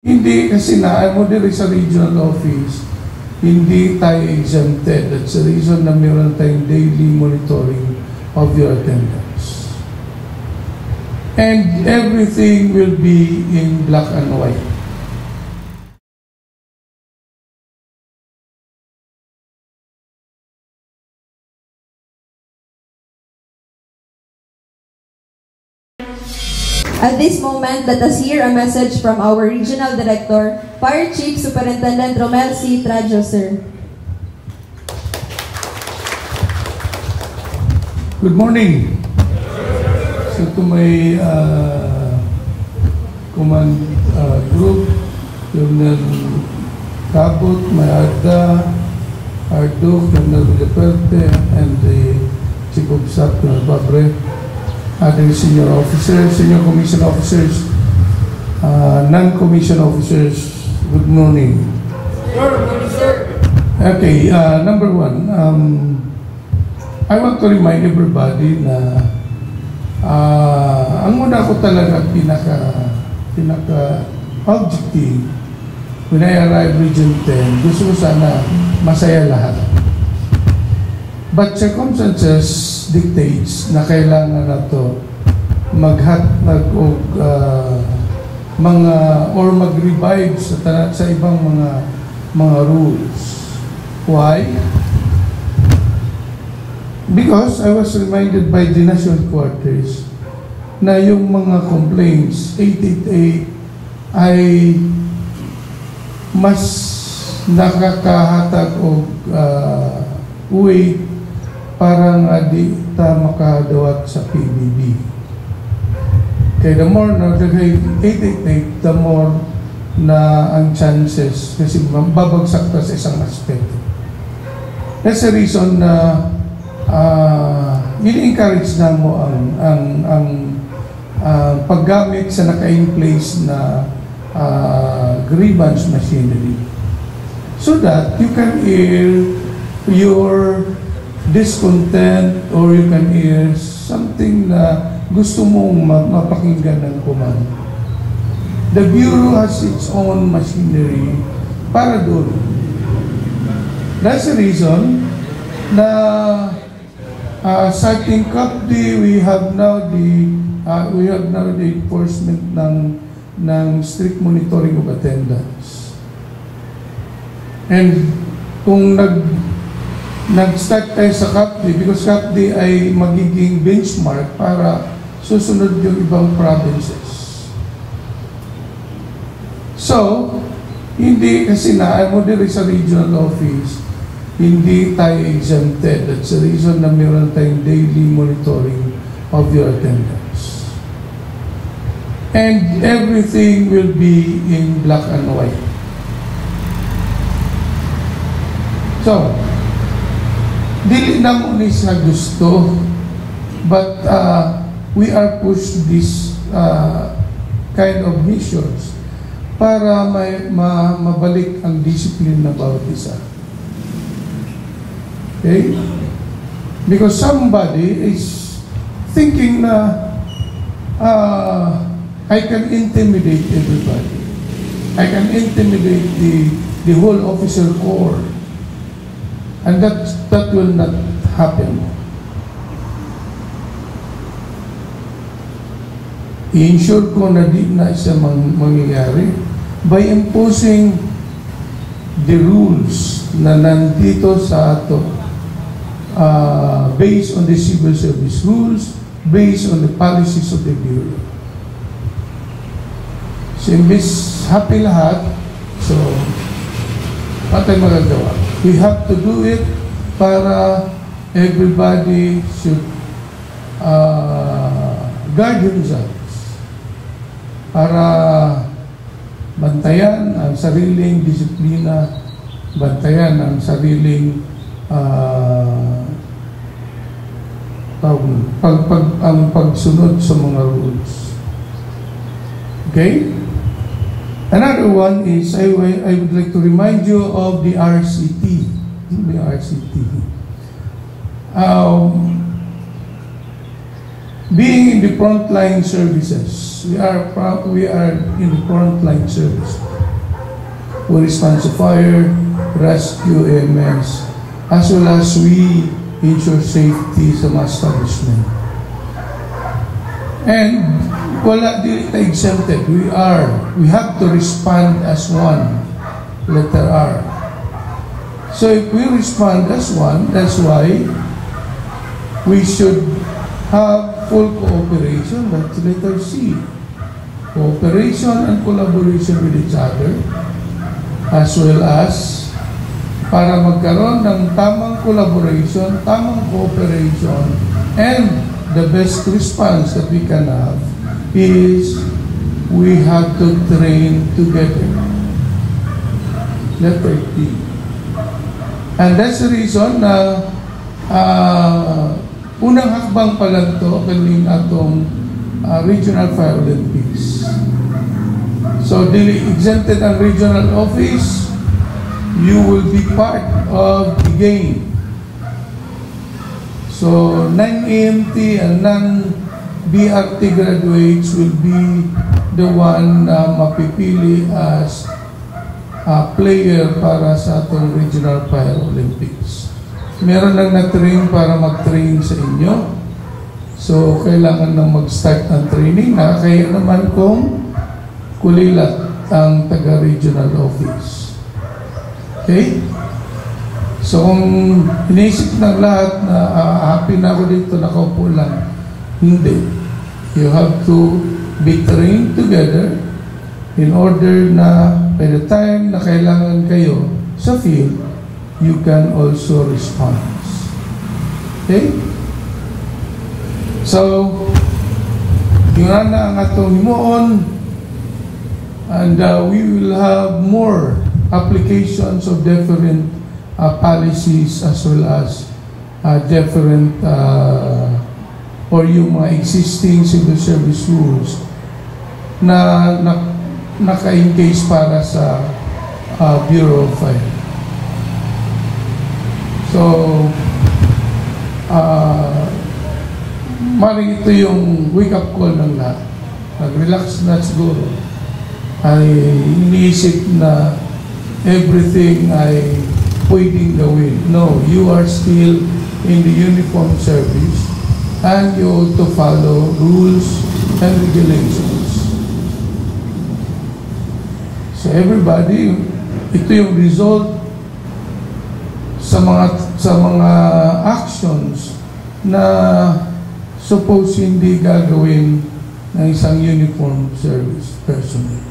Hindi kasi na mo diri sa regional office, hindi tayo exempted. That's the reason na meron tayong daily monitoring of your attendance. And everything will be in black and white. At this moment, let us hear a message from our Regional Director, Fire Chief Superintendent Romel C. Trajo, sir. Good morning. So to my command group, Colonel Cabot, Mayada, Ardo, Colonel Villaperte, and the Chief of Staff, Colonel Babre, other senior officers, senior commission officers, non-commission officers, good morning. Good morning, sir. Okay, number one, I want to remind everybody na ang muna ko talaga pinaka-objective when I arrive Region 10, gusto ko sana masaya lahat. But circumstances dictates na kailangan na to maghatag o mag-revive sa ibang mga rules. Why? Because I was reminded by the national quarters na yung mga complaints 888 ay mas nakakahatag o weight parang di ta makadawat sa PBB. Kaya the more na 888, the more na ang chances kasi babagsak ta sa isang aspekto. That's the reason na ini-encourage na mo ang paggamit sa naka-in place na grievance machinery so that you can air your discontent or you can hear something na gusto mong mapakinggan ng command. The Bureau has its own machinery para doon. That's the reason na citing CAPD, we have now the enforcement ng strict monitoring of attendance. And kung nag-start tayo sa CAPD because CAPD ay magiging benchmark para susunod yung ibang provinces. So, hindi kasi na mo diri sa regional office, hindi tayo exempted. That's the reason na meron tayong daily monitoring of your attendance. And everything will be in black and white. So, dili na mo ni sa gusto, but we are pushed this kind of missions para mabalik ang discipline na bawat isa. Okay? Because somebody is thinking na I can intimidate everybody. I can intimidate the whole officer corps. And that will not happen. I-ensure ko na di na siya mangyayari by imposing the rules na nandito sa ato based on the civil service rules, based on the policies of the Bureau. So, imbis happy lahat, so, what tayo magagawa? We have to do it para everybody should guard themselves. Para bantayan ang sariling disiplina, bantayan ang sariling ang pagsunod sa mga rules. Okay? Another one is, I would like to remind you of the RCT. The RCT. Being in the frontline services, we are in the frontline service. who responds to fire, rescue, EMS, as well as we ensure safety sa mga establishment. And wala di exempted. We have to respond as one. Letter R. So if we respond as one, that's why we should have full cooperation. That's letter C. Cooperation and collaboration with each other, as well as para magkaroon ng tamang collaboration, tamang cooperation, and the best response that we can have is we have to train together. Letter T. And that's the reason na unang hakbang pa lang ito kaling atong Regional Fire Olympics. So, exempted ang regional office, you will be part of the game. So, non-EMT and non-BRT graduates will be the one na mapipili as a player para sa atong Regional Fire Olympics. Meron lang na-train para mag-train sa inyo. So, kailangan na mag-start ng training. Kaya naman kung kulilat ang taga-regional office. Okay? So, kung inisip ng lahat na happy na ako dito, nakaupo lang, hindi. You have to be trained together in order na by the time na kailangan kayo sa field, you can also respond. Okay? So, yun na ang atong himuon, and we will have more applications of different policies as well as different or yung mga existing civil service rules na naka-encase para sa Bureau of Fire. So, maring ito yung wake-up call ng lahat. Nag-relax na siguro. Ay iniisip na everything ay pwedeng gawin. No, you are still in the uniform service and you ought to follow rules and regulations. So everybody, ito yung result sa mga actions na suppose hindi gagawin ng isang uniform service personnel.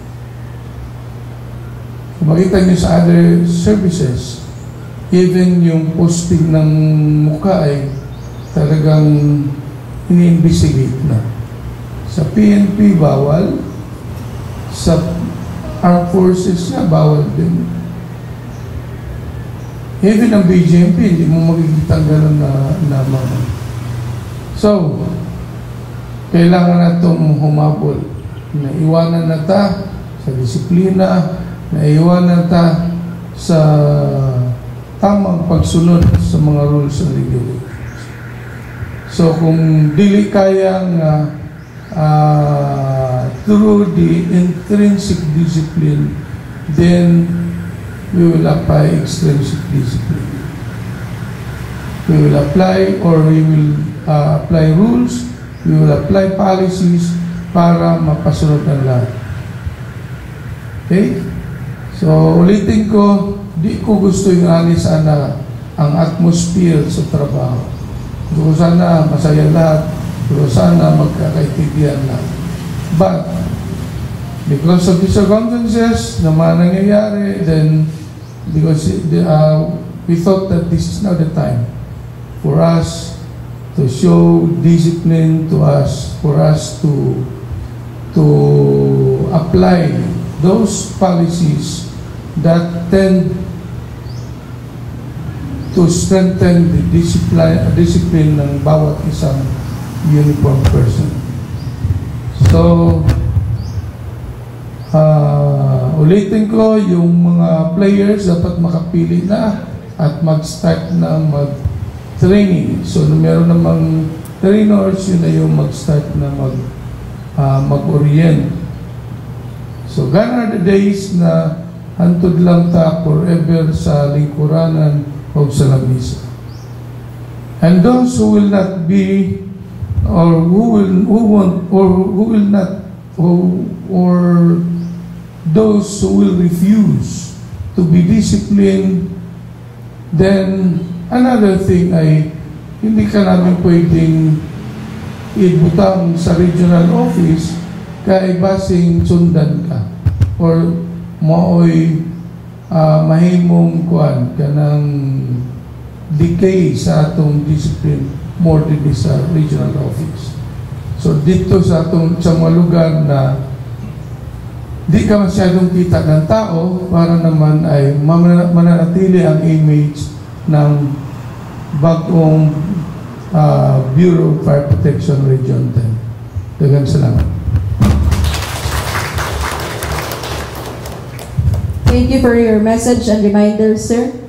Kung makita niyo sa other services, even yung posting ng mukha ay talagang ini-investigate na. Sa PNP, bawal. Sa armed forces na, bawal din. Even ang BJMP, hindi mo makikita gano'n na mga. So, kailangan na itong humabol. Naiwanan na ta sa disiplina, naiwanan ta sa tamang pagsunod sa mga rules and regulations. So, kung dili kayang through the intrinsic discipline, then we will apply extrinsic discipline. We will apply or we will apply rules, we will apply policies para mapasunod ang lahat. Okay? So, ulitin ko, di ko gusto yung sana ang atmosphere sa trabaho. Gusto ko sana masaya lahat, gusto ko sana magkakaintindihan lahat. But, because of the circumstances na mga nangyayari, then because we thought that this is not the time for us to show discipline to us, for us to apply those policies that tend to strengthen the discipline ng bawat isang uniform person. So, ulitin ko, yung mga players dapat makapili na at mag-start na mag-training. So, meron namang trainers, yun na yung mag-start na mag-orient. So, gone are the days na hantod lang ta forever sa lingkuranan o sa lamisa. And those who will not be, or those who will refuse to be disciplined, then another thing ay hindi ka namin pwedeng ibutang sa regional office kay basing sundan ka or maoy mahimong kuan ka ng decay sa atong discipline more than sa regional office. So dito sa atong sa mga lugar na di ka masyadong kita ng tao para naman ay mananatili ang image ng bagong Bureau of Fire Protection Region 10. Daghang salamat. Thank you for your message and reminder, sir.